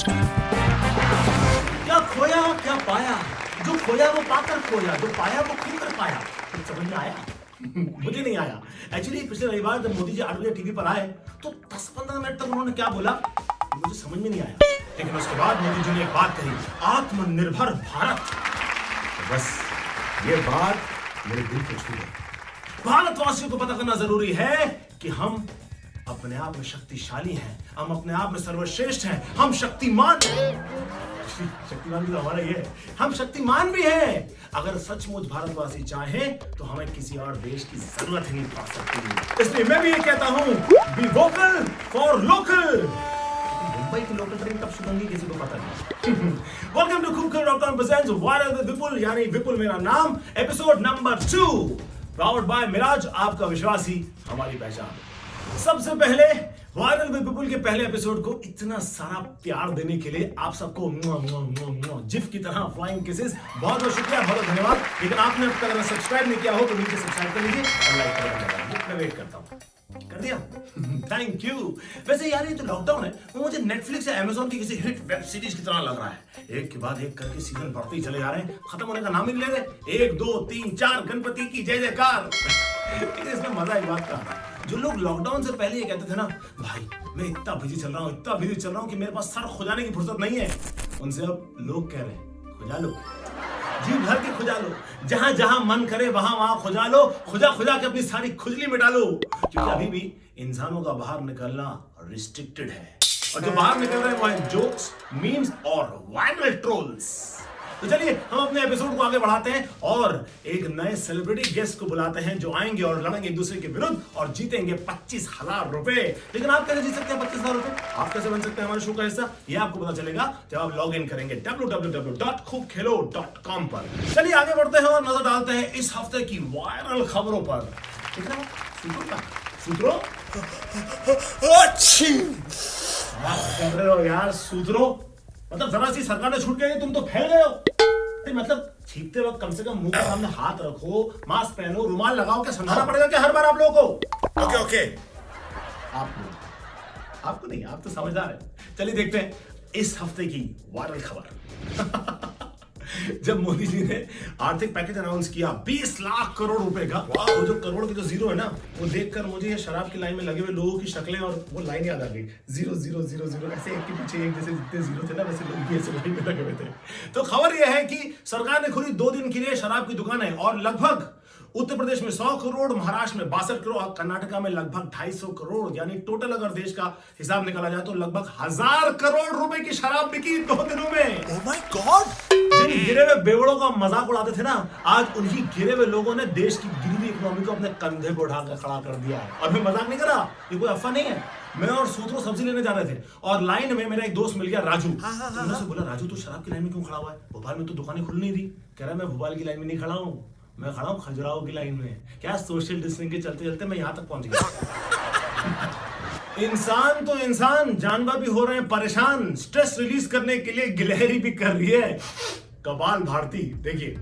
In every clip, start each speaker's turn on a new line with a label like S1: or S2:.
S1: क्या खोया क्या पाया, जो खोया वो पाकर खोया, जो पाया वो खुद कर पाया। कुछ समझ में आया? मुझे नहीं आया। एक्चुअली पिछले रविवार जब मोदी जी 8 बजे टीवी पर आए तो 10-15 मिनट तक उन्होंने क्या बोला मुझे समझ में नहीं आया, लेकिन उसके बाद मोदी जी ने एक बात कही, आत्मनिर्भर भारत। तो बस ये बात मेरे दिल को छू गई। भारतवासियों को पता करना जरूरी है कि हम अपने आप में शक्तिशाली हैं, हम अपने आप में सर्वश्रेष्ठ हैं, हम शक्तिमान शक्तिमान भी तो हमारा ही है, हम शक्तिमान भी हैं। अगर सचमुच भारतवासी चाहें तो हमें किसी और देश की जरूरत ही नहीं पड़ सकती। इसलिए मैं भी ये कहता हूं, be vocal for local. Mumbai की लोकल ट्रेन कब शुरू होंगी किसी को पता नहीं। वेलकम टू खूबखबर.com प्रेजेंट्स वायरल विद विपुल, यानी विपुल मेरा नाम, episode number 2 powered by Miraj, आपका विश्वासी हमारी पहचान। सबसे पहले वायरल विद विपुल के पहले एपिसोड को इतना सारा प्यार देने के लिए आप सबको जिफ की तरह फ्लाइंग किसेस, बहुत बहुत शुक्रिया, बहुत धन्यवाद। लेकिन आपने अब तक अगर सब्सक्राइब नहीं किया हो तो नीचे सब्सक्राइब कर लीजिए और लाइक कर, मैं वेट करता हूँ। कर दिया? Thank you. वैसे यार ये जो लॉकडाउन है वो मुझे नेटफ्लिक्स या अमेज़न की किसी हिट वेब सीरीज की तरह लग रहा है। एक के बाद एक करके सीजन बढ़ते ही चले जा रहे हैं, खत्म होने का नाम ही नहीं ले रहे। 1 2 3 4 गणपति की जय जयकार। लेकिन इसमें मजा एक बात का, जो लोग लॉकडाउन से पहले ये कहते थे ना, भाई मैं इतना बिजी चल रहा हूँ, इतना बिजी चल रहा हूँ कि मेरे पास सर खुजाने की फुर्सत नहीं है, उनसे अब लोग कह रहे हैं खुजा लो, जी भर के खुजा लो, जहां जहां मन करे वहां वहां खुजा लो, खुजा खुजा के अपनी सारी खुजली मिटा लो। क्योंकि अभी भी इंसानों का बाहर निकलना रिस्ट्रिक्टेड है, और जो बाहर निकल रहे हैं वो है जोक्स, मीम्स और वायरल ट्रोल्स। तो चलिए हम अपने एपिसोड को आगे बढ़ाते हैं और एक नए सेलिब्रिटी गेस्ट को बुलाते हैं जो आएंगे और लड़ेंगे एक दूसरे के विरुद्ध और जीतेंगे 25,000 रुपए। लेकिन आप कैसे जीत सकते हैं 25,000 रुपए? आप कैसे बन सकते हैं हमारे शो का हिस्सा? ये आपको पता चलेगा जब आप लॉग इन करेंगे www.khoobkhelo.com पर। चलिए आगे बढ़ते हैं और नजर डालते हैं इस हफ्ते की वायरल खबरों पर। सूत्रों कर रहे हो यार, सूत्रों मतलब जरा सी सरकार ने छूट गई, तुम तो फैल गए हो। मतलब छींकते वक्त कम से कम मुंह के सामने हाथ रखो, मास्क पहनो, रुमाल लगाओ, क्या समझाना पड़ेगा क्या हर बार आप लोगों को? ओके आपको नहीं, आप तो समझदार हैं। चलिए देखते हैं इस हफ्ते की वायरल खबर। जब मोदी जी ने आर्थिक पैकेज अनाउंस किया 20 लाख करोड़ रुपए का, वो जो करोड़ की जो जीरो है ना, वो देखकर मुझे ये शराब की लाइन में लगे हुए लोगों की शक्लें और वो लाइन याद आ गई, 0 0 0 0, ऐसे एक के पीछे एक, जैसे जितने जीरो थे ना वैसे लोग भी ऐसे लाइन में लगे हुए थे। तो खबर यह है कि सरकार ने खुली 2 दिन के लिए शराब की दुकानें, और लगभग उत्तर प्रदेश में 100 करोड़, महाराष्ट्र में 62 करोड़ और कर्नाटका में लगभग 250 करोड़, यानी टोटल अगर देश का हिसाब निकाला जाए तो लगभग 1000 करोड़ रुपए की शराब बिकी 2 दिनों में। Oh my God! जिन गिरे हुए बेवड़ों का मजाक उड़ाते थे ना, आज उन्हीं गिरे हुए लोगों ने देश की गिरी हुई इकोनॉमी को अपने कंधे पर उठाकर खड़ा कर दिया है। और मैं मजाक नहीं कर रहा, ये कोई अफवाह नहीं है। मैं और सूत्रों सब्जी लेने जा रहे थे और लाइन में मेरा एक दोस्त मिल गया, राजू। मैंने उससे बोला, राजू तू शराब की लाइन में क्यों खड़ा हुआ है? भोपाल में तो दुकानें खुल नहीं रही। कह रहा है मैं भोपाल की लाइन में नहीं खड़ा हूँ, मैं खड़ा हूँ खजुराहो की लाइन में। क्या सोशल डिस्टेंसिंग के चलते चलते मैं यहाँ तक पहुंच गया। इंसान तो इंसान, जानवर भी हो रहे हैं परेशान। स्ट्रेस रिलीज करने के लिए गिलहरी भी कर रही है कपाल भारती। देखिए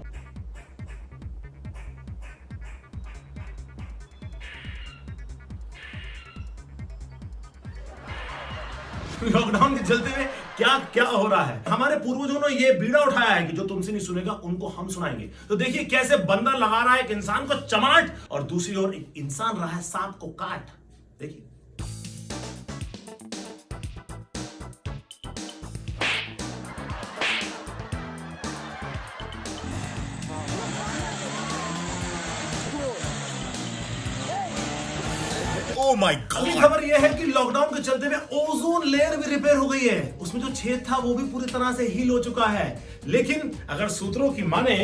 S1: लॉकडाउन के चलते हुए क्या क्या हो रहा है। हमारे पूर्वजों ने ये बीड़ा उठाया है कि जो तुमसे नहीं सुनेगा उनको हम सुनाएंगे। तो देखिए कैसे बंदर लगा रहा है एक इंसान को चमाट और दूसरी ओर एक इंसान रहा है सांप को काट। देखिए
S2: Oh my God!
S1: अगली खबर यह है कि लॉकडाउन के चलते हुए ओजोन लेयर भी रिपेयर हो गई है। उसमें जो छेद था वो भी पूरी तरह से हील हो चुका है। लेकिन अगर सूत्रों की माने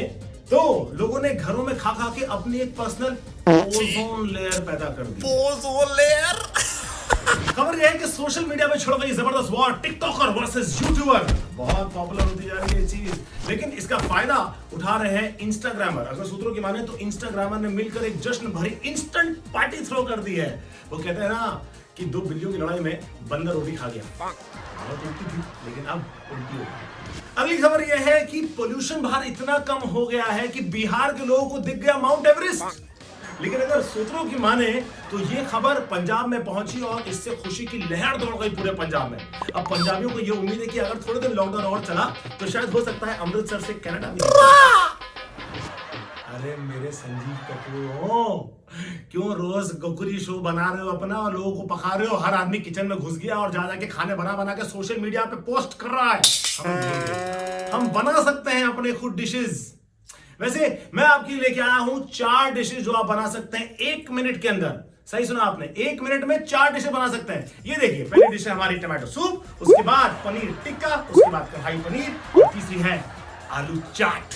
S1: तो लोगों ने घरों में खा खा के अपनी एक पर्सनल ओजोन लेयर पैदा कर दी।
S2: Ozone layer.
S1: खबर यह है कि सोशल मीडिया में छिड़ गई जबरदस्त वॉर, टिकटॉकर वर्सेस यूट्यूबर। बहुत पॉपुलर होती जा रही है ये चीज, लेकिन इसका फायदा उठा रहे हैं इंस्टाग्रामर। अगर सूत्रों की माने तो इंस्टाग्रामर ने मिलकर एक जश्न भरी इंस्टेंट पार्टी थ्रो कर दी है। वो कहते हैं ना कि 2 बिल्लियों की लड़ाई में बंदर रोटी खा गया, बहुत उल्टी थी लेकिन अब उल्टी हो गई। अगली खबर यह है कि पोल्यूशन बाहर इतना कम हो गया है कि बिहार के लोगों को दिख गया माउंट एवरेस्ट। लेकिन अगर सूत्रों की माने तो ये खबर पंजाब में पहुंची और इससे खुशी की लहर दौड़ गई पूरे पंजाब में। अब पंजाबियों को ये उम्मीद है कि अगर थोड़े दिन लॉकडाउन और चला तो शायद हो सकता है अमृतसर से कनाडा भी। अरे मेरे संजीव कपूर हो, क्यों रोज गोकुरी शो बना रहे हो अपना और लोगों को पका रहे हो? हर आदमी किचन में घुस गया और जा जाके खाने बना बना के सोशल मीडिया पे पोस्ट कर रहा है। हम बना सकते हैं अपने खुद डिशेस। वैसे मैं आपके लिए लेके आया हूं 4 डिशेस जो आप बना सकते हैं 1 मिनट के अंदर। सही सुना आपने, 1 मिनट में 4 डिशेस बना सकते हैं। ये देखिए, पहली डिश है हमारी टमाटो सूप, उसके बाद पनीर टिक्का, उसके बाद कढ़ाई पनीर और तीसरी है आलू चाट।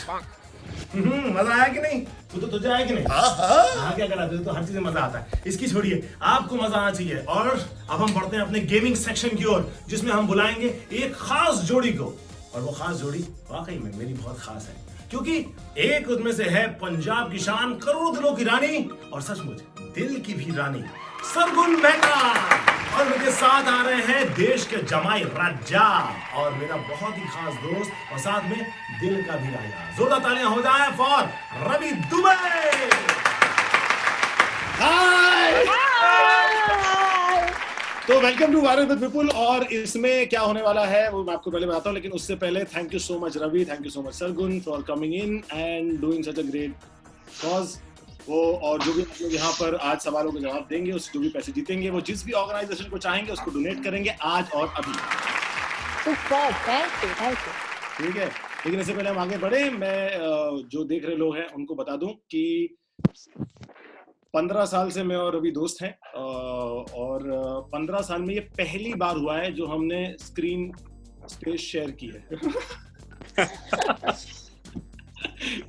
S1: मजा आया कि नहीं? तू तो तुझे आया कि नहीं? हाँ, क्या करा, तुझे तो हर चीज में मजा आता है। इसकी छोड़िए, आपको मजा आना चाहिए। और अब हम बढ़ते हैं अपने गेमिंग सेक्शन की ओर, जिसमें हम बुलाएंगे एक खास जोड़ी को। और वो खास जोड़ी वाकई में मेरी बहुत खास है, क्योंकि एक उसमें से है पंजाब की शान, करोड़ों दिलों की रानी और सचमुच दिल की भी रानी, सरगुन मेहता। और उनके साथ आ रहे हैं देश के जमाई राजा और मेरा बहुत ही खास दोस्त और साथ में दिल का भी राजा। जोरदार तालियां हो जाए फॉर रवि दुबे। हाय, तो वेलकम टू वायरल विद विपुल। और इसमें क्या होने वाला है वो मैं आपको पहले बताता हूँ, लेकिन उससे पहले thank you so much Ravi, thank you so much Sargun for coming in and doing such a great cause. वो और जो भी आप लोग यहाँ पर आज सवालों के जवाब देंगे, उस जो भी पैसे जीतेंगे वो जिस भी ऑर्गेनाइजेशन को चाहेंगे उसको डोनेट करेंगे आज और अभी। ठीक है, लेकिन इससे पहले हम आगे बढ़े, मैं जो देख रहे लोग हैं उनको बता दूं कि 15 साल से मैं और रवि दोस्त हैं और 15 साल में ये पहली बार हुआ है जो हमने स्क्रीन स्पेस शेयर की है।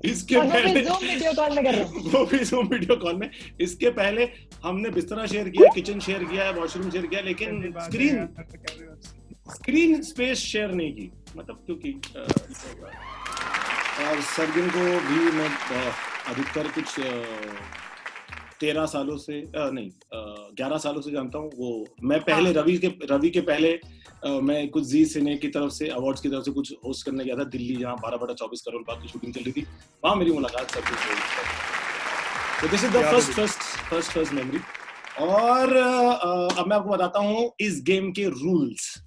S1: इसके पहले
S3: ज़ूम वीडियो कॉल में कर रहे हैं।
S1: वो भी ज़ूम वीडियो कॉल में। इसके पहले हमने बिस्तरा शेयर किया, किचन शेयर किया है, वॉशरूम शेयर किया, लेकिन स्क्रीन स्पेस शेयर नहीं की। मतलब क्योंकि और सरगुन को भी मैं अधिकतर कुछ 13 सालों से नहीं 11 सालों से जानता हूँ। वो मैं पहले रवि के पहले मैं कुछ जी सिने की तरफ से अवार्ड्स की तरफ से कुछ होस्ट करने गया था दिल्ली, जहाँ 12/24 करोड़ बाग की शूटिंग चल रही थी। वहाँ मेरी मुलाकात सब कुछ। तो this is the first memory. और अब मैं आपको बताता हूँ इस गेम के रूल्स।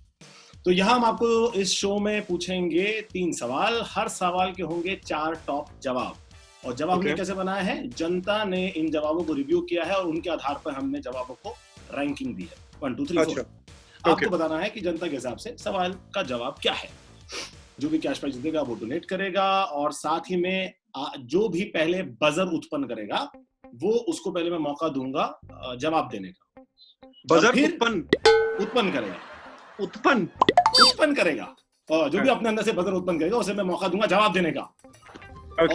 S1: तो यहाँ हम आपको इस शो में पूछेंगे 3 सवाल, हर सवाल के होंगे 4 टॉप जवाब। और जवाब हमने कैसे बनाया है, जनता ने इन जवाबों को रिव्यू किया है और उनके आधार पर हमने जवाबों को रैंकिंग दी है 1 2 3 4। आपको बताना है कि जनता के हिसाब से सवाल का जवाब क्या है। जो भी कैश प्राइज जीतेगा वो डोनेट करेगा और साथ ही में जो भी पहले बजर उत्पन्न करेगा वो उसको पहले मैं मौका दूंगा जवाब देने का।
S4: बजर
S1: उत्पन्न करेगा और जो भी अपने अंदर से बजर उत्पन्न करेगा उसे मैं मौका दूंगा जवाब देने का।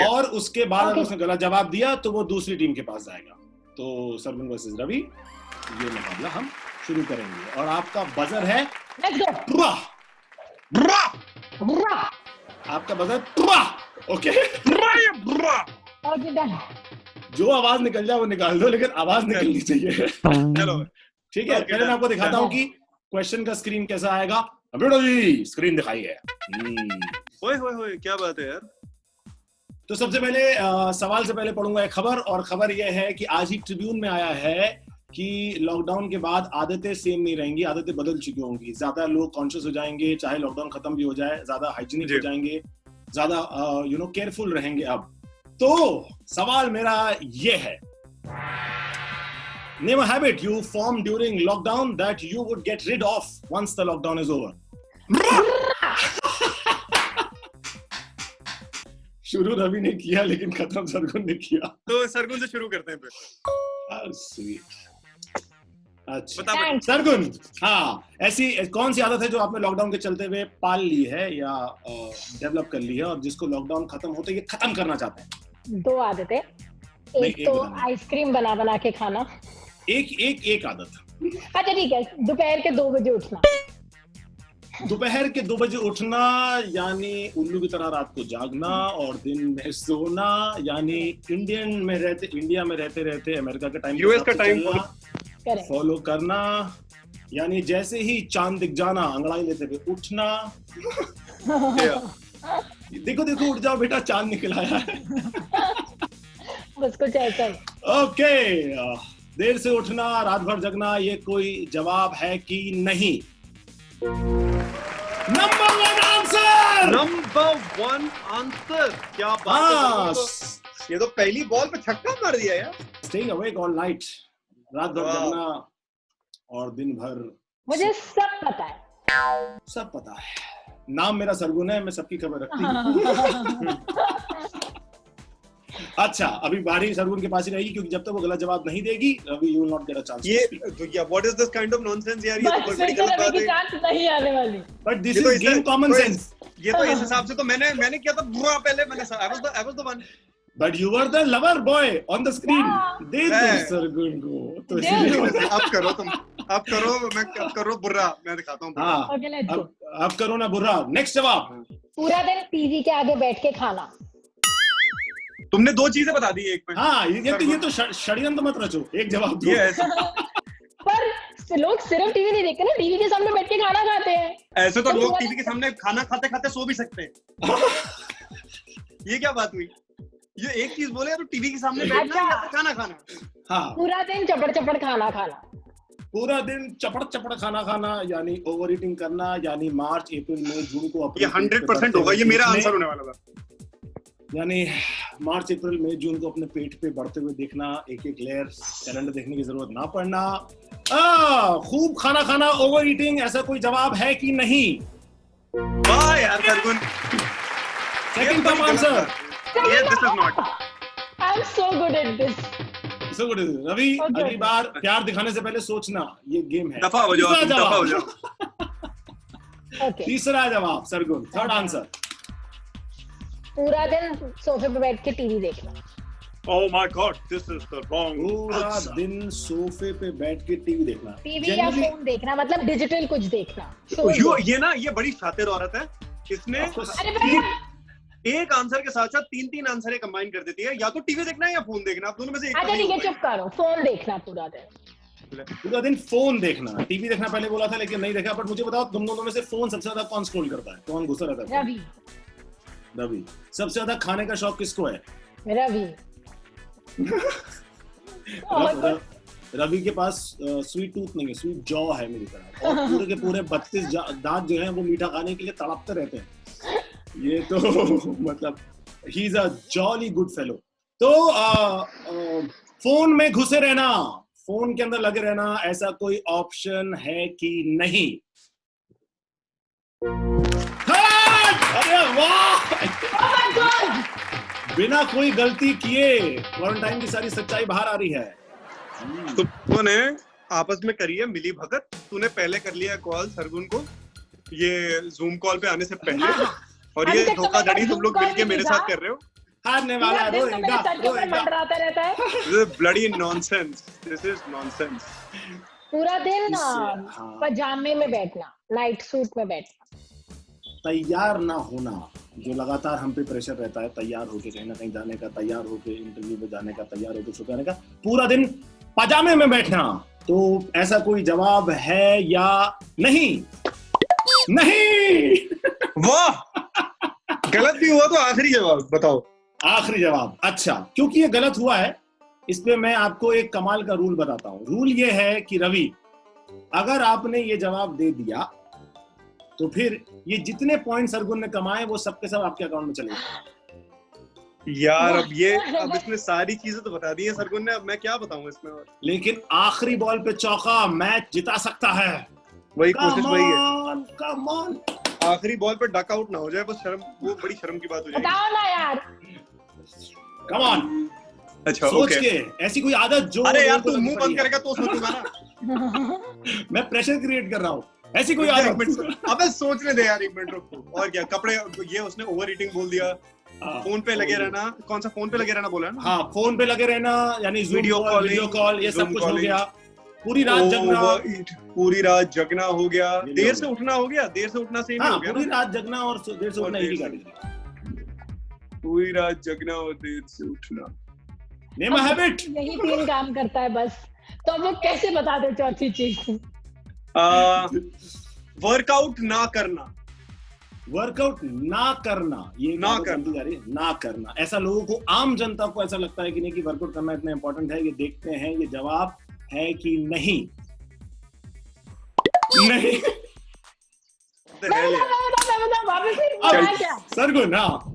S1: और उसके बाद अगर उसने गलत जवाब दिया तो वो दूसरी टीम के पास जाएगा। तो सरगुन वर्सेस रवि, ये मुकाबला हम शुरू करेंगे और आपका बजर है आपका बजर ओके। जो आवाज निकल जाए वो निकाल दो, लेकिन आवाज निकलनी चाहिए।
S4: चलो
S1: ठीक है, पहले मैं आपको दिखाता हूँ कि क्वेश्चन का स्क्रीन कैसा आएगा। बेटा जी स्क्रीन दिखाइए।
S4: ओए क्या बात है यार।
S1: तो सबसे पहले सवाल से पहले पढ़ूंगा एक खबर, और खबर यह है कि आज ही ट्रिब्यून में आया है कि लॉकडाउन के बाद आदतें सेम नहीं रहेंगी, आदतें बदल चुकी होंगी। ज्यादा लोग कॉन्शियस हो जाएंगे, चाहे लॉकडाउन खत्म भी हो जाए, ज्यादा हाइजीनिक हो जाएंगे, ज्यादा केयरफुल रहेंगे। अब तो सवाल मेरा ये है, name a habit you form during lockdown that you would get rid of once the lockdown is over. शुरू रवि ने किया लेकिन खत्म सरगुन ने किया।
S4: तो सरगुन से शुरू करते हैं फिर।
S1: अच्छा सरगुन, हाँ ऐसी कौन सी आदत है जो आपने लॉकडाउन के चलते हुए पाल ली है या डेवलप कर ली है और जिसको लॉकडाउन खत्म होते ये खत्म करना चाहते हैं?
S3: 2 आदतें। एक तो आइसक्रीम बना के खाना।
S1: एक आदत।
S3: अच्छा ठीक है, दोपहर के 2 बजे उठना।
S1: दोपहर के 2 बजे उठना यानी उल्लू की तरह रात को जागना और दिन में सोना, यानी इंडिया में रहते रहते अमेरिका का टाइम,
S4: यूएस का टाइम
S1: फॉलो करना, यानी जैसे ही चांद दिख जाना अंगड़ाई लेते हुए उठना। देखो उठ जाओ बेटा, चांद निकल आया है।
S3: बस कुछ ऐसा ही।
S5: ओके, देर से उठना, रात भर जगना, ये कोई जवाब है कि नहीं? Number 1 answer.
S4: Number 1 answer. क्या बात
S5: हाँ,
S4: है, ये तो पहली बॉल पे छक्का मार दिया यार।
S5: स्टेइंग अवेक ऑल नाइट, रात भर जगना और दिन भर।
S3: मुझे सब पता है।
S5: सब पता है। नाम मेरा सरगुन है, मैं सबकी खबर रखती हूँ। अच्छा, अभी बारी सरगुन के पास ही रहेगी क्योंकि जब तक वो गलत जवाब नहीं देगी, अभी you will not get a chance.
S4: ये what is this kind of nonsense यार, ये तो बड़ी गलत बात है।
S3: चांस नहीं आने वाली।
S5: But this is game common sense.
S4: ये तो इस हिसाब से तो मैंने किया था बुरा पहले, I was the one.
S5: But you were the lover boy on the screen. दे दो सरगुन को तो इसलिए
S4: अब करो तुम, अब करो, मैं अब करो बुरा, मैं दिखाता हूँ।
S5: हाँ,
S3: ओके, लेट्स गो।
S5: अब करो ना बुरा। नेक्स्ट जवाब।
S3: पूरा दिन टीवी के आगे बैठ के खाना।
S4: तुमने दो चीजें बता दी एक में।
S5: हाँ, ये तो षड्यंत्र मत रचो, एक जवाब दो।
S4: ये
S3: पर लोग सिर्फ टीवी नहीं देखते ना, टीवी के सामने बैठ के खाना खाते हैं।
S4: ऐसे तो लोग टीवी के सामने खाना खाते खाते सो भी सकते हैं। ये क्या बात हुई? ये एक चीज बोले तो टीवी के सामने बैठना या तो खाना खाना।
S5: हाँ,
S3: पूरा दिन चपड़ चपड़ खाना खाना।
S5: पूरा दिन चपड़ चपड़ खाना खाना यानी ओवर ईटिंग करना, यानी मार्च अप्रैल मई जून को
S4: ये 100% होगा, ये मेरा आंसर होने वाला था।
S5: यानी मार्च अप्रैल मई जून को अपने पेट पे बढ़ते हुए देखना, एक एक लेयर, कैलेंडर देखने की जरूरत ना पड़ना, खूब खाना खाना, ओवर ईटिंग, ऐसा कोई जवाब है कि नहीं?
S4: वाह यार सरगुन,
S5: सेकंड टॉप आंसर।
S4: ये this is not.
S3: I am so good at this.
S5: So good. Ravi, अगली बार प्यार दिखाने से पहले सोचना, ये गेम है।
S4: दफा हो जाओ, दफा हो जाओ।
S3: ओके,
S5: तीसरा जवाब सरगुन, थर्ड आंसर।
S3: पूरा दिन सोफे पे बैठ के टीवी देखना।
S4: Oh my God, this is the wrong
S5: पूरा
S4: answer.
S5: दिन सोफे पे बैठ के टीवी देखना।
S3: टीवी या फोन देखना, मतलब डिजिटल कुछ देखना।
S4: ये बड़ी शातिर औरत है। इसने एक आंसर के साथ साथ तीन आंसर कंबाइन कर देती है, या तो टीवी देखना है या फोन देखना, आप दोनों में से एक।
S3: अच्छा ठीक है, चुप करो, फोन देखना पूरा दिन।
S5: पूरा दिन फोन देखना। टीवी देखना पहले बोला था लेकिन नहीं देखा। बट मुझे बताओ, तुम दोनों में से फोन सबसे ज्यादा कौन स्क्रॉल करता है, कौन घुसा रहता है?
S3: रवि।
S5: रवि। सबसे ज्यादा खाने का शौक किसको है?
S3: रवि।
S5: रवि के पास स्वीट टूथ नहीं है, स्वीट जॉ है मेरी तरह, और पूरे के पूरे 32 दांत जो हैं वो मीठा खाने के लिए तड़पते रहते हैं। ये तो मतलब he is a jolly good fellow. तो फोन में घुसे रहना, फोन के अंदर लगे रहना, ऐसा कोई ऑप्शन है कि नहीं? अरे वाह, बिना कोई गलती किए क्वारंटाइन की सारी सच्चाई बाहर आ रही है।
S4: तूने आपस में करी है मिली भगत, तूने पहले कर लिया कॉल सरगुन को ये जूम कॉल पे आने से पहले, और ये धोखाधड़ी तुम लोग मिलके मेरे साथ कर रहे हो।
S5: हारने वाला
S3: मंडराता रहता है।
S4: This is bloody nonsense. This is nonsense.
S3: पूरा दिन पजामे में बैठना, नाइट सूट में बैठना।
S5: तैयार ना होना, जो लगातार हम पे प्रेशर रहता है, तैयार होके कहीं ना कहीं जाने का, तैयार होके इंटरव्यू में जाने का, तैयार होके शो करने का, पूरा दिन पजामे में बैठना। तो ऐसा कोई जवाब है या नहीं? नहीं।
S4: वाह, गलत भी हुआ तो आखिरी जवाब बताओ।
S5: आखिरी जवाब। अच्छा, क्योंकि ये गलत हुआ है, इस पे मैं आपको एक कमाल का रूल बताता हूँ। रूल ये है कि रवि, अगर आपने ये जवाब दे दिया तो फिर ये जितने पॉइंट सरगुन ने कमाए वो सब के सब आपके अकाउंट में चलेंगे।
S4: यार अब इसने सारी चीजें तो बता दी है सरगुन ने, अब मैं क्या बताऊं इसमें और?
S5: लेकिन आखिरी बॉल पे चौका मैच जिता सकता है।
S4: वही कोशिश वही है।
S5: कमान।
S4: आखिरी बॉल पे डक आउट ना हो जाए, बस शर्म, वो बड़ी शर्म की बात हो जाएगी।
S3: बताओ ना यार।
S5: कमान।
S4: अच्छा,
S5: सोच के, ऐसी कोई आदत जो,
S4: अरे यार तू मुंह बंद करेगा तो सोचूंगा ना।
S5: मैं प्रेशर क्रिएट कर रहा हूँ, ऐसी कोई आदत।
S4: अबे सोचने दे यार, एक मिनट रुको। और क्या कपड़े, ये उसने ओवर ईटिंग बोल दिया। फोन पे लगे रहना, कौन सा फोन पे लगे रहना बोला ना? हाँ,
S5: फोन पे लगे रहना यानी वीडियो कॉल, ये सब कुछ हो गया। पूरी रात जगना,
S4: पूरी रात जगना हो गया। देर से उठना हो गया, देर से उठना सही नहीं हो गया।
S5: पूरी रात जगना और देर से उठना ही गाड़ी।
S4: पूरी रात जगना और देर से उठना,
S5: नेम अ हैबिट।
S3: यही 3 काम करता है बस, तो वो कैसे बता दे चौथी चीज?
S4: वर्कआउट ना करना।
S5: वर्कआउट ना करना, ये
S4: ना
S5: आदत बनती जा रही है, ना करना। ऐसा लोगों को, आम जनता को ऐसा लगता है कि नहीं कि वर्कआउट करना इतना इंपॉर्टेंट है। ये देखते हैं ये जवाब है कि नहीं। नहीं। सरगुन, हाँ,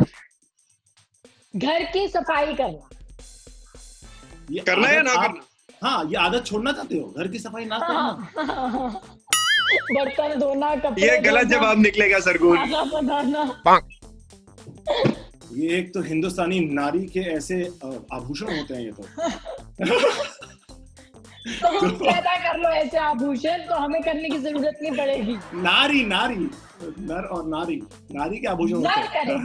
S3: घर की सफाई करना।
S5: ये
S4: करना है या
S5: आदत
S4: ना
S5: आप-
S4: करना?
S5: हाँ, ये आदत छोड़ना चाहते हो, घर की सफाई ना करना।
S3: बर्तन धोना, कपड़े
S4: ये गलत
S3: धोना,
S4: जवाब निकलेगा सरगुन।
S3: खाना बनाना।
S5: ये एक तो हिंदुस्तानी नारी के ऐसे आभूषण होते हैं ये तो।
S3: तो हम पैदा कर लो ऐसे आभूषण, तो हमें करने की जरूरत नहीं पड़ेगी।
S5: नारी, नारी, नर और नारी, नारी के आभूषण होते
S3: नर
S5: हैं।
S3: करें।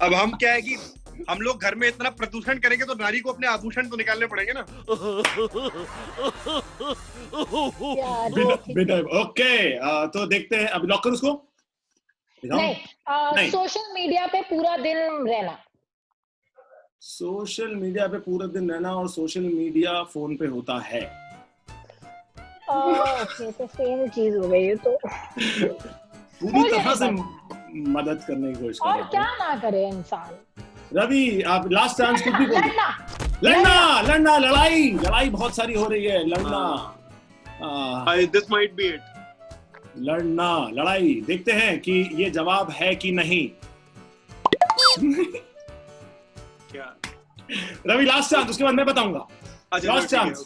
S4: अब हम क्या है कि हम लोग घर में इतना प्रदूषण करेंगे तो नारी को अपने आभूषण तो निकालने पड़ेंगे ना।
S3: यार,
S5: बेटा, ओके, तो देखते हैं, अभी लॉक करो उसको। दिखाओ।
S3: नहीं,
S5: नहीं।
S3: सोशल मीडिया पे पूरा दिन रहना।
S5: सोशल मीडिया पे पूरे दिन रहना, और सोशल मीडिया फोन पे होता है।
S3: ओके, तो सेम चीज हो गई है तो।
S5: पूरी
S3: मुझे
S5: तरह से
S3: नहीं
S5: मदद करने की कोशिश कर
S3: और
S5: रहे
S3: क्या
S5: हैं।
S3: ना करे इंसान।
S5: रवि, आप लास्ट चांस कुछ भी बोलो।
S3: लड़ना।
S5: लड़ना, लड़ना, लड़ाई, लड़ाई बहुत सारी हो रही है, लड़ना।
S4: This might be it.
S5: लड़ना, लड़ाई। देखते हैं कि ये जवाब है कि नहीं।
S4: क्या?
S5: रवि, लास्ट चांस, उसके बाद मैं बताऊंगा।
S4: अच्छा,
S5: लास्ट
S4: ठीक है,
S5: chance.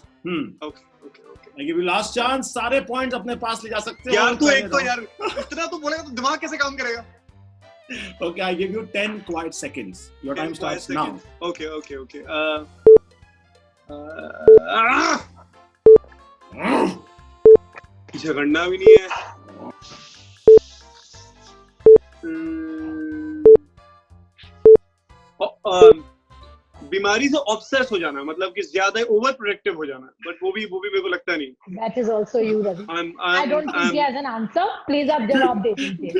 S4: Okay okay okay.
S5: I give you last chance. सारे पॉइंट्स अपने पास ले जा सकते हो।
S4: यार तू एक तो यार इतना तो बोलेगा तो दिमाग कैसे काम करेगा?
S5: Okay, I give you 10 quiet seconds. Your time starts now.
S4: Okay okay okay. झगड़ना भी नहीं है। बीमारी से ऑब्सेस हो जाना, मतलब कि ज्यादा ओवर प्रोटेक्टिव हो जाना, बट वो भी मेरे को लगता नहीं।
S3: That is also you, Ravi. I don't think he has an answer. Please आप जवाब दे दीजिए।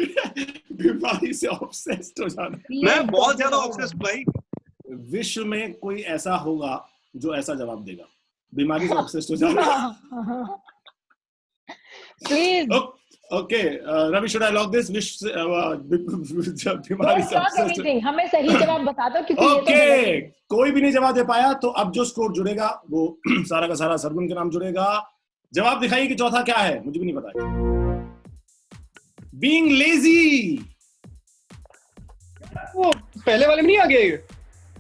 S5: बीमारी से ऑब्सेस्ड हो जाना।
S4: मैं बहुत ज्यादा ऑब्सेस्ड भाई।
S5: विश्व में कोई ऐसा होगा जो ऐसा जवाब देगा, बीमारी से ऑब्सेस्ड हो जाना।
S3: Please.
S5: Okay, Ravi, should I lock this? विश्व बीमारी
S3: Don't
S5: से
S3: talk
S5: ऑब्सेस्ड।
S3: anything. हमें सही जवाब बता दो क्योंकि ये तो
S5: ओके,
S3: गलत है।
S5: कोई भी नहीं जवाब दे पाया, तो अब जो स्कोर जुड़ेगा वो सारा का सारा सरगुन के नाम जुड़ेगा। जवाब दिखाइए कि चौथा क्या है, मुझे भी नहीं पता। Being lazy.
S4: वो पहले वाले में नहीं आ गए?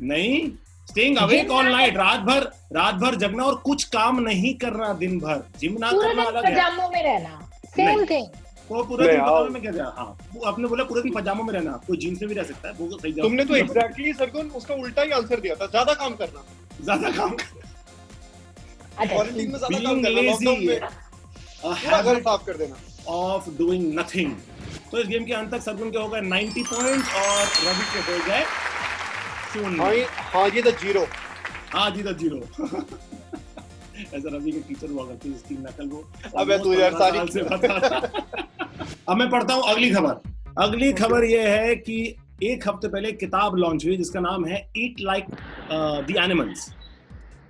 S5: नहीं, स्टेइंग अवेक ऑल नाइट, रात भर जगना और कुछ काम नहीं करना दिन भर। जिम ना
S3: पूरे
S5: करना
S3: दिन
S5: अलग है।
S3: पजामों में रहना, सेम थिंग।
S5: वो पूरे दिन पजामे में क्या दिया? हाँ, वो आपने बोला पूरे दिन पजामों में रहना, कोई जीन्स में भी रह सकता है, वो तो सही जवाब।
S4: तुमने तो एग्जैक्टली सरगुन उसका उल्टा ही आंसर दिया था, ज्यादा काम करना।
S5: ज्यादा काम
S3: अच्छा,
S4: क्वारंटाइन में ज्यादा काम
S5: Being
S4: करना,
S5: lazy,
S4: लॉकडाउन में
S5: a
S4: पूरा घर
S5: habit
S4: साफ कर देना।
S5: of doing nothing। तो इस गेम के अंत तक सरगुन के हो गए 90 पॉइंट्स और रवि के हो गए 0।
S4: हाँ, ये तो जीरो।
S5: हाँ जी, तो 0। ऐसा रवि के टीचर हुआ करते, इसकी नकल वो।
S4: अबे तू यार सारी
S5: अब मैं पढ़ता हूँ अगली खबर। अगली खबर ये है कि एक हफ्ते पहले एक किताब लॉन्च हुई जिसका नाम है ईट लाइक द एनिमल्स।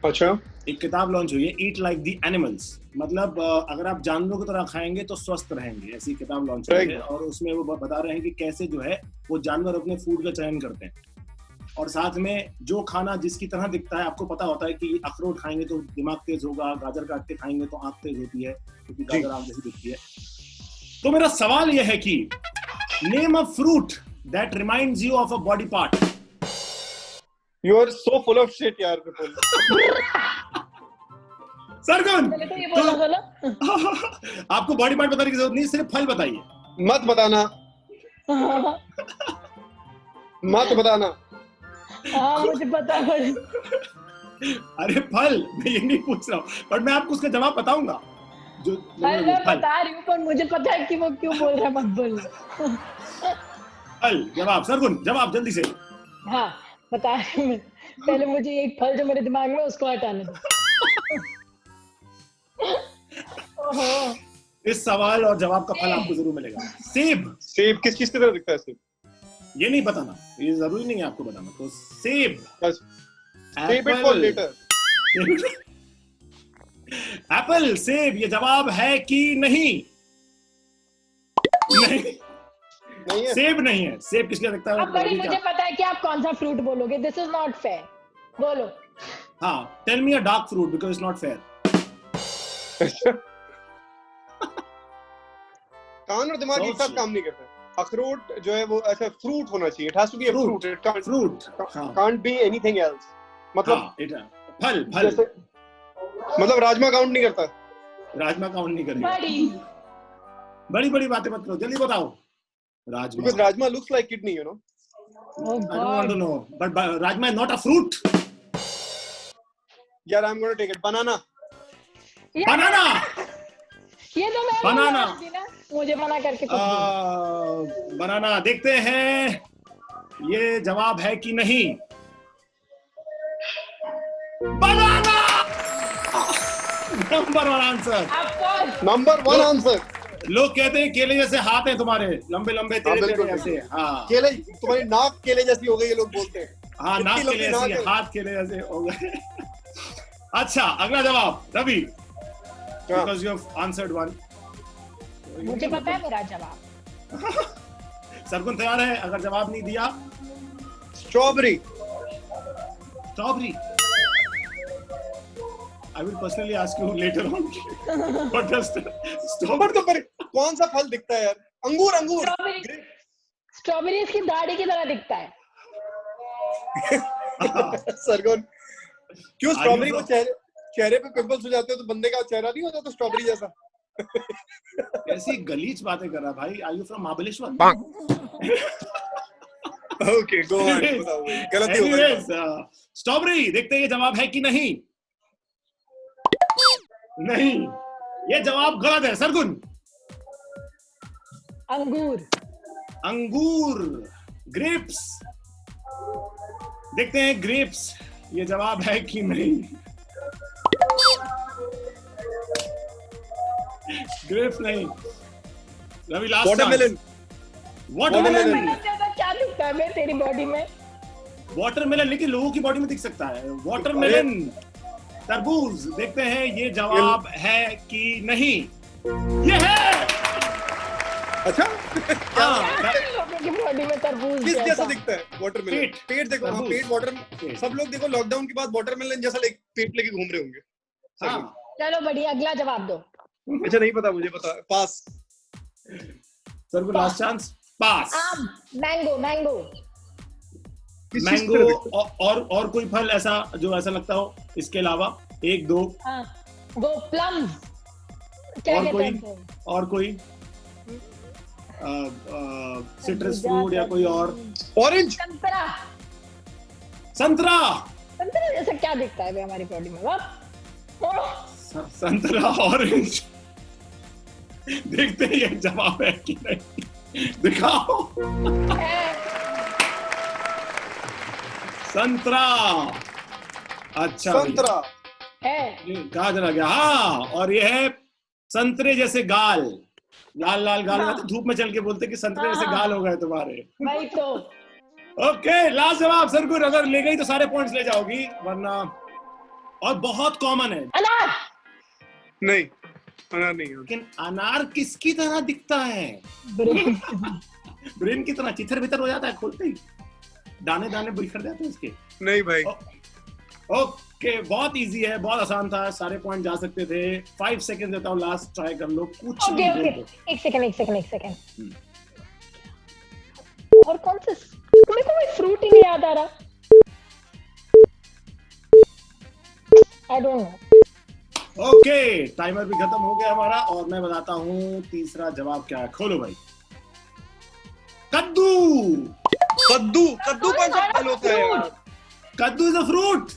S4: अच्छा,
S5: एक किताब लॉन्च हुई है, ईट लाइक द एनिमल्स, मतलब अगर आप जानवरों की तरह खाएंगे तो स्वस्थ रहेंगे, ऐसी किताब लॉन्च हुई है। और उसमें वो बता रहे हैं कि कैसे जो है वो जानवर अपने फूड का चयन करते हैं, और साथ में जो खाना जिसकी तरह दिखता है, आपको पता होता है कि अखरोट खाएंगे तो दिमाग तेज होगा, गाजर काट के खाएंगे तो आंख तेज होती है क्योंकि गाजर आंख जैसी दिखती है। तो मेरा सवाल यह है कि name a fruit that reminds you of a body part.
S4: You are so full of shit यार विपुल।
S5: सरगुन,
S3: पहले तो ये बोला ना।
S5: आपको बॉडी पार्ट बताने की जरूरत नहीं, सिर्फ फल बताइए।
S4: मत बताना, मत बताना।
S3: हाँ, मुझे पता है।
S5: अरे फल, मैं ये नहीं पूछ रहा हूँ, पर मैं आपको उसका जवाब बताऊंगा। जो
S3: अरे मैं बता रही हूँ, पर मुझे पता है कि वो क्यों बोल रहा है, मत बोल।
S5: फल, जवाब सरगुन, जवाब जल्दी से।
S3: हाँ, बता रही हूँ। पहले मुझे एक फल जो मेरे दिमाग में उसको हटाने दो। ओहो,
S5: इस सवाल और जवाब का फल आपको जरूर मिलेगा। सेब।
S4: सेब किस चीज की तरह दिखता है? सेब
S5: ये नहीं बताना, ये जरूरी नहीं है आपको बताना। तो सेब,
S4: बस सेब इट फॉर लेटर।
S5: एप्पल, सेब, ये जवाब है कि नहीं? नहीं,
S4: नहीं है।
S5: सेब नहीं है, सेब किसके लगता है?
S3: अब बड़ी मुझे पता है कि आप कौन सा फ्रूट बोलोगे, दिस इज नॉट फेयर, बोलो।
S5: हाँ, tell me a dark fruit because it's not fair.
S4: कान और दिमाग एक साथ काम नहीं करते। अखरोट जो है वो ऐसा फ्रूट होना चाहिए, it has to be a fruit, it can't be anything else. मतलब
S5: फल
S4: मतलब राजमा काउंट नहीं करता।
S5: राजमा काउंट नहीं करेगा। बड़ी बातें मत करो, जल्दी बताओ। Rajma,
S4: because rajma looks like kidney, you know.
S3: Oh
S5: I don't want to know, but rajma is not a fruit.
S4: Yeah, I'm going to take it. Banana.
S5: Banana.
S3: ये तो मैं
S5: Banana.
S3: मुझे मना करके
S5: बनाना। देखते हैं ये जवाब है कि नहीं। बनाना नंबर 1 आंसर।
S4: Number 1 answer.
S5: लोग कहते हैं केले जैसे हाथ हैं तुम्हारे, लंबे लंबे टेढ़े ऐसे। हाँ,
S4: केले, तुम्हारी नाक केले जैसी हो गई, ये लोग बोलते हैं।
S5: हाँ, नाक केले जैसी, हाथ केले जैसे हो गए। अच्छा, अगला जवाब Ravi, because you have answered one.
S3: मुझे पता है मेरा जवाब।
S5: सरगुन तैयार है? अगर जवाब नहीं दिया,
S4: strawberry.
S5: Strawberry. I will personally ask you later on. What does strawberry?
S4: कौन सा फल दिखता है यार? अंगूर।
S3: स्ट्रॉबेरी इसकी दाढ़ी की तरह दिखता है।
S4: सरगुन, क्यों स्ट्रॉबेरी को चेहरे पे पिंपल्स हो जाते हैं तो बंदे का चेहरा नहीं हो जाता स्ट्रॉबेरी जैसा?
S5: ऐसी गलीच बातें कर रहा भाई। Are you from Mahabaleshwar?
S4: Okay, go on. गलती हो गई।
S5: स्ट्रॉबेरी। देखते हैं ये जवाब है कि नहीं। नहीं, ये जवाब गलत है। सरगुन। अंगूर। ग्रेप्स। देखते हैं ग्रेप्स ये जवाब है कि नहीं। ग्रेप्स नहीं। रवि लास्ट।
S4: वाटरमेलन।
S3: क्या दिखता है तेरी बॉडी में?
S5: वाटरमेलन, लेकिन लोगों की बॉडी में दिख सकता है। वाटरमेलन, तरबूज। देखते हैं ये जवाब है कि नहीं। ये है।
S4: अच्छा,
S3: की बॉडी में तरबूज
S4: किस जैसा दिखता है? वाटरमेलन। पेट देखो, हाँ, पेट वाटर। सब लोग देखो लॉकडाउन के बाद वाटरमेलन जैसा पेट लेके घूम रहे होंगे।
S5: हाँ।
S3: चलो बढ़िया, अगला जवाब दो।
S4: अच्छा, नहीं पता, मुझे पता। पास।
S5: सर को लास्ट चांस। पास।
S3: मैंगो।
S5: और कोई फल ऐसा जो ऐसा लगता हो इसके अलावा? 1 2।
S3: वो प्लम। क्या कहते हैं? और कोई
S5: सिट्रस फ्रूट या कोई और?
S4: ऑरेंज।
S3: संतरा जैसा क्या दिखता है हमारी बॉडी में?
S5: संतरा, ऑरेंज। देखते हैं ये जवाब है कि नहीं। दिखाओ। संतरा। अच्छा,
S4: संतरा
S5: है। कहा चला गया? हाँ, और ये है संतरे जैसे गाल। लाल गाल। हाँ। धूप में चल के बोलते कि संतरे जैसे गाल हो गए तुम्हारे।
S3: भाई तो
S5: ओके, लास्ट जवाब सरगुन। अगर ले गई तो सारे पॉइंट्स ले जाओगी, वरना। और बहुत कॉमन है।
S3: अनार
S4: नहीं।
S5: लेकिन अनार किसकी तरह दिखता है? ब्रेन की तरह चिथर भीतर हो जाता है खोलते ही, दाने बिखर जाते हैं इसके।
S4: नहीं भाई।
S5: ओके, बहुत इजी है, बहुत आसान था, सारे पॉइंट जा सकते थे। 5 सेकंड देता हूँ, लास्ट ट्राई कर लो। कुछ
S3: एक सेकंड। और कौन सा? मेरे को कोई फ्रूट ही नहीं याद आ रहा। I don't know.
S5: Okay, timer भी खत्म हो गया हमारा, और मैं बताता हूँ तीसरा जवाब क्या है। खोलो भाई। कद्दू
S4: कौन सा फल होता है?
S5: कद्दू इज अ फ्रूट।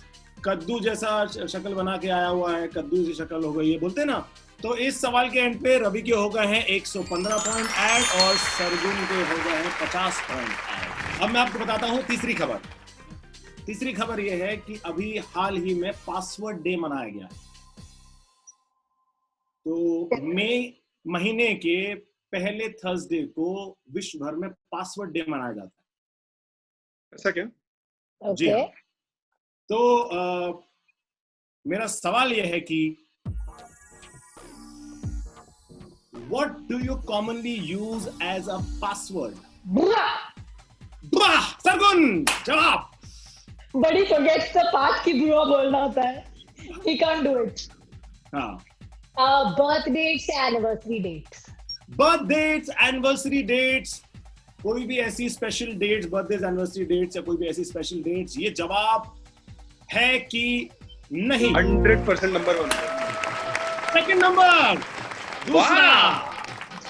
S5: कद्दू जैसा शक्ल बना के आया हुआ है, कद्दू की शक्ल हो गई है, बोलते ना। तो इस सवाल के एंड पे रवि के हो गए हैं 115 पॉइंट ऐड, और सरगुन के हो गए हैं 50 पॉइंट ऐड। अब मैं आपको बताता हूँ तीसरी खबर यह है कि अभी हाल ही में पासवर्ड डे मनाया गया है। तो मई महीने के पहले थर्सडे को विश्व भर में पासवर्ड डे मनाया जाता है।
S4: ऐसा क्या?
S5: जी हाँ। तो मेरा सवाल यह है कि what do you commonly use as a password
S3: बुआ।
S5: वाह सरगुन जवाब।
S3: बड़ी forgets the past की बुआ बोलना होता है। He can't do it.
S5: हाँ,
S3: Birth dates, anniversary dates.
S5: Birth dates, anniversary dates, कोई भी ऐसी special dates, birthday anniversary dates या कोई भी ऐसी स्पेशल डेट्स, ये जवाब है कि नहीं?
S4: 100% नंबर 1।
S5: सेकंड नंबर, दूसरा,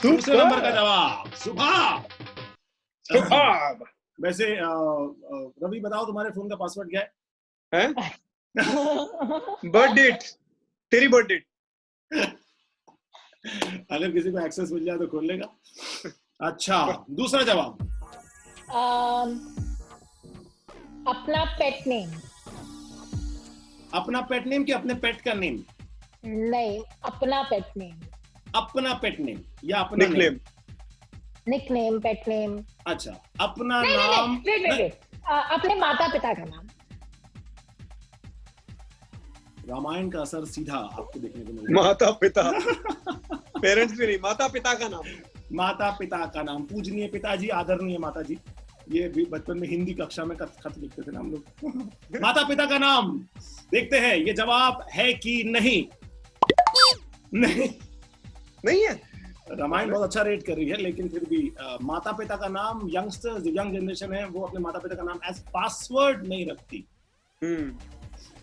S5: दूसरे
S4: Superb.
S5: नंबर का जवाब सुबह।
S4: सुपर्ब।
S5: वैसे रवि बताओ तुम्हारे फोन का पासवर्ड क्या है?
S4: हैं? बर्थ डेट, तेरी बर्थ डेट।
S5: अगर किसी को एक्सेस मिल जाए तो खोल लेगा। अच्छा, दूसरा जवाब।
S3: अपना पेट नेम।
S5: अपना पेट नेम कि अपने पेट का नेम?
S3: नहीं, अपना पेट नेम।
S5: अपना पेट नेम या अपना
S4: निकनेम।
S3: Nickname, pet name.
S5: अच्छा, अपना
S3: नहीं,
S5: नाम।
S3: वेट। अपने माता पिता का नाम।
S5: रामायण का असर सीधा आपको देखने को मिलेगा।
S4: माता पिता, पेरेंट्स भी नहीं, माता पिता का नाम।
S5: माता पिता का नाम, पूजनीय पिताजी, आदरणीय माता जी, ये भी बचपन में हिंदी कक्षा में खत लिखते थे ना हम लोग। माता पिता का नाम, देखते हैं ये जवाब है कि नहीं। नहीं,
S4: नहीं है।
S5: रामायण बहुत अच्छा रेट कर रही है, लेकिन फिर भी माता पिता का नाम, यंगस्टर्स, यंग जनरेशन है, वो अपने माता पिता का नाम एज पासवर्ड नहीं रखती।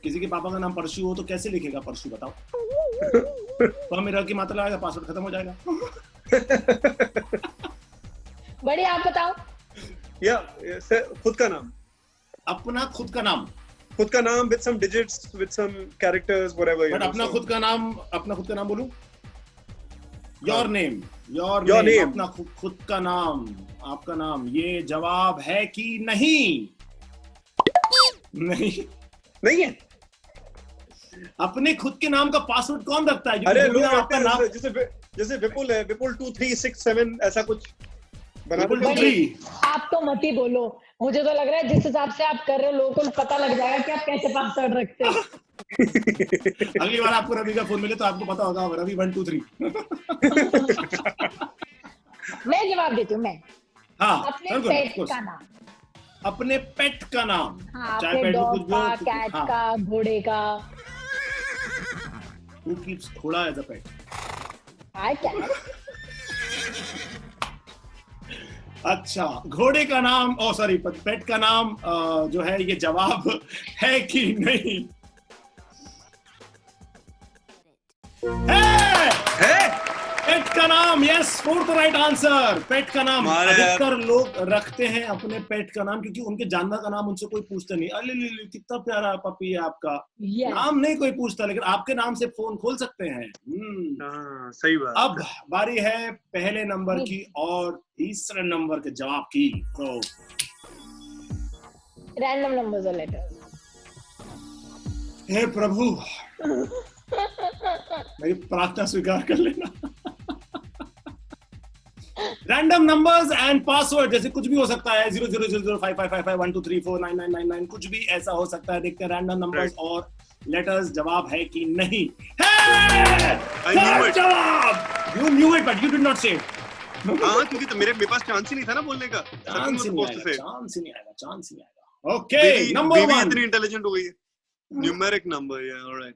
S5: किसी के पापा का नाम परशु हो तो कैसे लिखेगा परशु, बताओ? तो हमें रह की मात्रा लगाएगा, पासवर्ड खत्म हो जाएगा।
S3: बड़ी आप बताओ।
S4: या खुद का नाम।
S5: अपना खुद का नाम,
S4: खुद का नाम with some digits, with some characters, whatever.
S5: But अपना खुद का नाम बोलूं? Your name, your
S4: Your
S5: name,
S4: name.
S5: अपना खुद का नाम, आपका नाम, ये जवाब है कि नहीं? नहीं,
S4: नहीं है।
S5: अपने खुद के नाम का पासवर्ड कौन रखता है?
S4: अरे लोग
S5: आपका
S4: रखते
S5: नाम
S4: हैं, जैसे विपुल है, विपुल 2367 ऐसा कुछ बना
S5: विपुल
S4: दो।
S5: बड़ी।
S3: आप तो मत ही बोलो, मुझे तो लग रहा है जिस हिसाब से आप कर रहे हो लोगों को पता लग जाएगा कि आप कैसे पासवर्ड रखते हो।
S5: अगली बार आपको रवि का फोन मिले तो आपको पता होगा, रवि 1 2 3।
S3: मैं जवाब देती हूँ। मैं
S5: हाँ,
S3: अपने
S5: बिल्कुल,
S3: पेट
S5: of course।
S3: का नाम।
S5: अपने पेट का नाम,
S3: हाँ,
S5: चाहे
S3: अपने
S5: पेट को
S3: डॉग
S5: कुछ भी
S3: का,
S5: हो,
S3: कैट
S5: हाँ।
S3: का, घोड़े का।
S5: Who keeps घोड़ा as a pet?
S3: I cat.
S5: अच्छा, घोड़े का नाम, ओ सॉरी, पेट का नाम जो है, ये जवाब है कि नहीं? है पेट का नाम, यस, फोर्थ राइट आंसर। पेट का नाम अधिकतर लोग रखते हैं अपने पेट का नाम, क्योंकि उनके जानवर का नाम उनसे कोई पूछता नहीं। अरे ले कितना प्यारा पपी है आपका, नाम नहीं कोई पूछता, लेकिन आपके नाम से फोन खोल सकते हैं।
S4: सही बात।
S5: अब बारी है पहले नंबर की और तीसरे नंबर के जवाब की। तो
S3: रैंडम नंबर्स और लेटर्स।
S5: हे प्रभु, मेरी प्रार्थना स्वीकार कर लेना। रैंडम नंबर्स एंड पासवर्ड, जैसे कुछ भी हो सकता है, 0000555512349999, कुछ भी ऐसा हो सकता है। देखते हैं रैंडम नंबर्स और लेटर्स जवाब है कि नहीं है। जवाब, you knew it but you did not say it।
S4: हाँ, क्योंकि तो मेरे पास चांस ही नहीं था ना बोलने का।
S5: चांस ही नहीं आएगा। Okay, number 1।
S4: इतनी इंटेलिजेंट हो गई है। न्यूमेरिक नंबर, या ऑलराइट।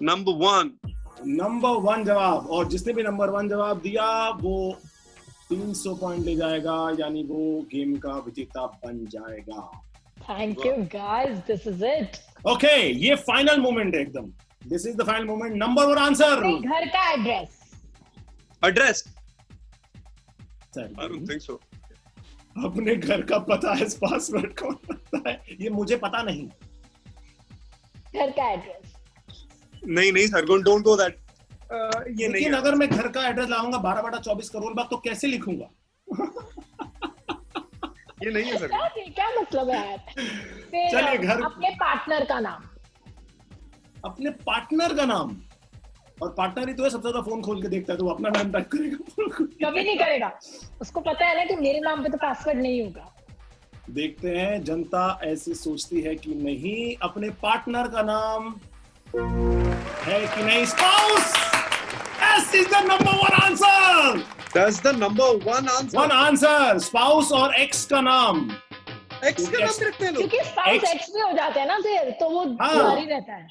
S4: नंबर 1
S5: जवाब, और जिसने भी नंबर 1 जवाब दिया वो 300 पॉइंट ले जाएगा, यानी वो गेम का विजेता बन जाएगा।
S3: Thank you guys, this is it.
S5: Okay, ये फाइनल मोमेंट है एकदम। This is the final moment. Number 1 answer.
S3: घर का address.
S4: Address?
S5: I
S4: don't think so.
S5: अपने घर का पता है, पासवर्ड कौन रखता है? ये मुझे पता नहीं।
S3: घर का एड्रेस
S4: नहीं सरगुन, डोंट गो दैट। ये नहीं।
S5: लेकिन अगर मैं घर का एड्रेस लाऊंगा 12/24 करोड़ बाग, तो कैसे लिखूंगा?
S4: ये नहीं है सर।
S3: क्या मतलब है यार?
S5: चलिए, घर,
S3: अपने पार्टनर का नाम।
S5: अपने पार्टनर का नाम, और पार्टनर ही तो है सबसे ज्यादा फोन खोल के देखता है, तो वो अपना नाम टाइप करेगा।
S3: कभी नहीं करेगा, उसको पता है ना कि मेरे नाम पे तो पासवर्ड नहीं होगा।
S5: देखते हैं जनता ऐसी सोचती है कि नहीं। अपने पार्टनर का नाम है कि नहीं? Spouse, this is the number 1 answer.
S4: That's the number one answer.
S5: One answer, spouse और एक्स का नाम।
S4: X का नाम भी रखते हैं लोग।
S3: क्योंकि स्पाउस एक्स में हो जाते हैं ना फिर, तो वो
S5: हाँ।
S3: जारी रहता है।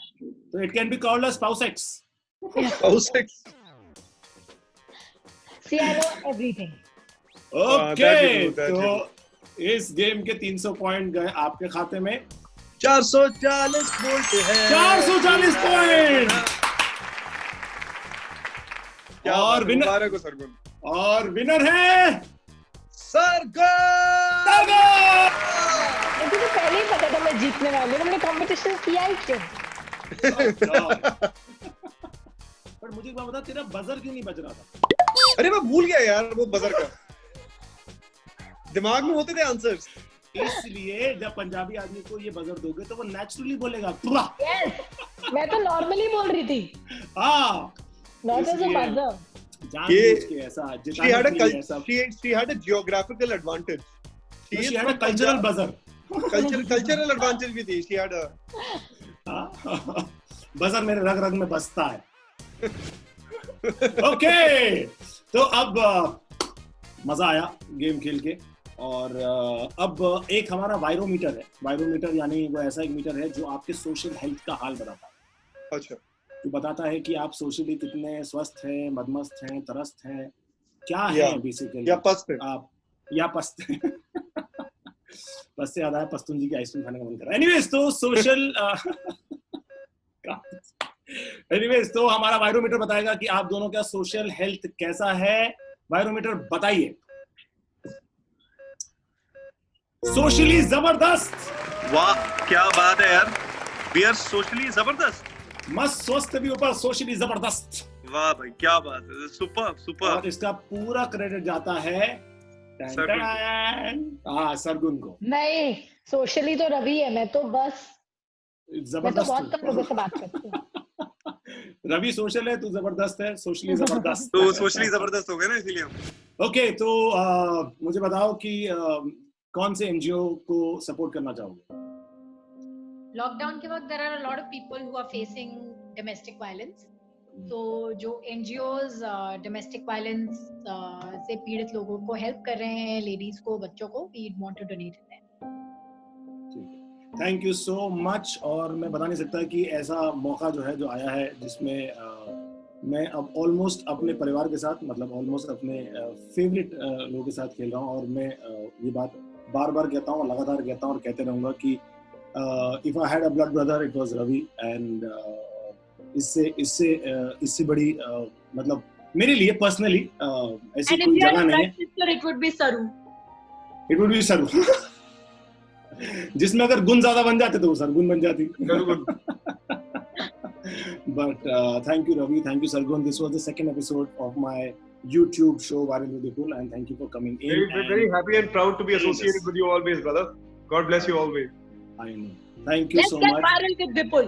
S5: तो it can be called as spouse X.
S4: Spouse X.
S3: See, I know everything.
S5: Okay,
S4: that you do, that you
S5: तो इस गेम के 300 पॉइंट गए आपके खाते में।
S4: 440 वोल्ट है।
S5: 440 पॉइंट।
S4: क्या
S5: और
S4: बात है,
S5: विनर,
S4: मुबारक हो सरगुन।
S5: और विनर है
S4: सरगुन।
S3: मुझे तो पहले ही पता था मैं जीतने वाली हूँ, हमने कंपटीशन किया ही क्यों?
S5: पर मुझे एक बात बता, तेरा बजर क्यों नहीं बज रहा था?
S4: अरे मैं भूल गया यार वो बजर का। दिमाग में होते थे आंसर्स।
S5: इसलिए जब पंजाबी आदमी को ये बजर दोगे तो वो नेचुरली बोलेगा तुरा।
S3: Yes, मैं तो नॉर्मली बोल रही थी।
S5: हाँ,
S3: Not as a
S5: इसलिए
S3: buzzer.
S5: जानबूझ के ऐसा
S4: She had a
S5: जिताने के लिए ऐसा।
S4: she had a geographical advantage.
S5: She had a cultural buzzer.
S4: Cultural advantage भी थी। She had a
S5: बजर मेरे रग रग में बसता है। ओके, तो अब मजा आया गेम खेल के। और अब एक हमारा वायरोमीटर है। वायरोमीटर यानी वो ऐसा एक मीटर है जो आपके सोशल हेल्थ का हाल बताता है।
S4: अच्छा।
S5: तो बताता है कि आप सोशली कितने स्वस्थ हैं, मदमस्त हैं, तरस्त हैं, क्या
S4: या,
S5: है बेसिकली।
S4: या पस्त है।
S5: आप या पस्त हैं। पस्त से याद आया, पस्तून जी की आइसक्रीम खाने का मन कर रहा है। एनीवेज, तो सोशल एनीवेज, तो हमारा वायरोमीटर बताएगा कि आप दोनों का सोशल हेल्थ कैसा है। वायरोमीटर बताइए। सोशली जबरदस्त।
S4: वाह, क्या बात है यार। We are socially जबरदस्त।
S5: मस्त, स्वस्थ भी ऊपर, सोशली जबरदस्त।
S4: वाह भाई, क्या बात है। Super super.
S5: और इसका पूरा क्रेडिट जाता है सरगुन को।
S3: नहीं, सोशली तो रवि है, मैं तो बस मैं तो बहुत कम लोगों से बात करती हूँ।
S5: रवि सोशल है, तू जबरदस्त है, सोशली जबरदस्त।
S4: तो सोशली जबरदस्त हो गए ना, इसीलिए हम।
S5: ओके, तो मुझे बताओ कि कौन से एनजीओ को सपोर्ट करना चाहोगे?
S6: लॉकडाउन के वक्त there are a lot of people who are facing domestic violence. तो जो NGOs domestic violence से पीड़ित लोगों को हेल्प कर रहे हैं, लेडीज को, बच्चों को, we want to donate to them.
S5: Thank you so much. और मैं बता नहीं सकता कि ऐसा मौका जो है, जो आया है, जिसमें मैं अब ऑलमोस्ट अपने परिवार के साथ, मतलब ऑलमोस्ट अपने फेवरेट लोगों के साथ खेल रहा हूँ। और मैं ये बात बार बार कहता हूँ, लगातार कहता हूँ और कहते रहूँगा कि if I had a blood brother it was Ravi. And इससे बड़ी मतलब मेरे लिए पर्सनली ऐसी कोई जगह नहीं है।
S6: It would be Saru.
S5: It would be सरू। जिसमें अगर गुण ज्यादा बन जाते तो वो सरगुन बन जाती। But thank you Ravi, thank you Sargun. This was the second episode of my YouTube show Viral with Vipul, and thank you for coming in.
S4: We're very happy and proud to be associated with you always, brother. God bless you always.
S5: I know. Thank you
S6: Let's
S5: so
S6: get
S5: much.
S6: viral with Vipul.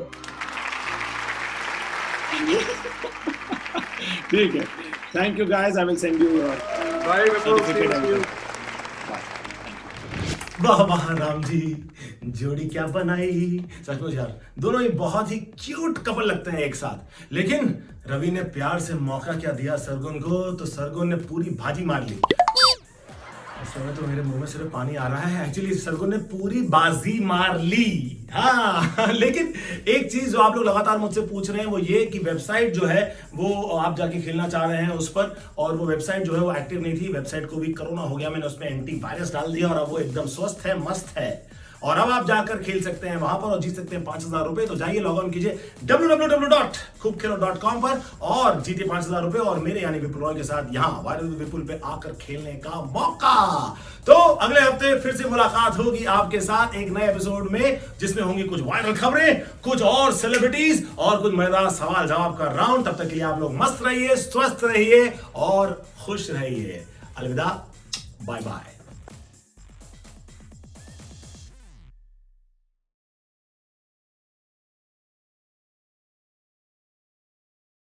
S5: ठीक है, thank you guys. I will send you your
S4: Bye, Vipul.
S5: certificate and
S4: See you.
S1: वाह वाह राम जी, जोड़ी क्या बनाई। सचमुच यार, दोनों ही बहुत ही क्यूट कपल लगते हैं एक साथ। लेकिन रवि ने प्यार से मौका क्या दिया सरगुन को, तो सरगुन ने पूरी भाजी मार ली। इस समय तो मेरे मुंह में सिर्फ पानी आ रहा है। एक्चुअली सरगुन ने पूरी बाजी मार ली। हाँ, लेकिन एक चीज जो आप लोग लगातार मुझसे पूछ रहे हैं वो ये कि वेबसाइट जो है वो आप जाके खेलना चाह रहे हैं उस पर, और वो वेबसाइट जो है वो एक्टिव नहीं थी। वेबसाइट को भी कोरोना हो गया, मैंने उसमें एंटीवायरस डाल दिया और अब वो एकदम स्वस्थ है, मस्त है। और अब आप जाकर खेल सकते हैं वहां पर और जीत सकते हैं 5,000 रुपए। तो जाइए लॉग ऑन कीजिए www.khoobkhelo.com पर और जीते 5,000 रुपए और मेरे यानी विपुल रॉय के साथ यहाँ वायरल विद विपुल पे आकर खेलने का मौका। तो अगले हफ्ते फिर से मुलाकात होगी आपके साथ एक नए एपिसोड में, जिसमें होंगी कुछ वायरल खबरें, कुछ और सेलिब्रिटीज और कुछ मजेदार सवाल जवाब का राउंड। तब तक के लिए आप लोग मस्त रहिए, स्वस्थ रहिए और खुश रहिए। अलविदा, बाय बाय।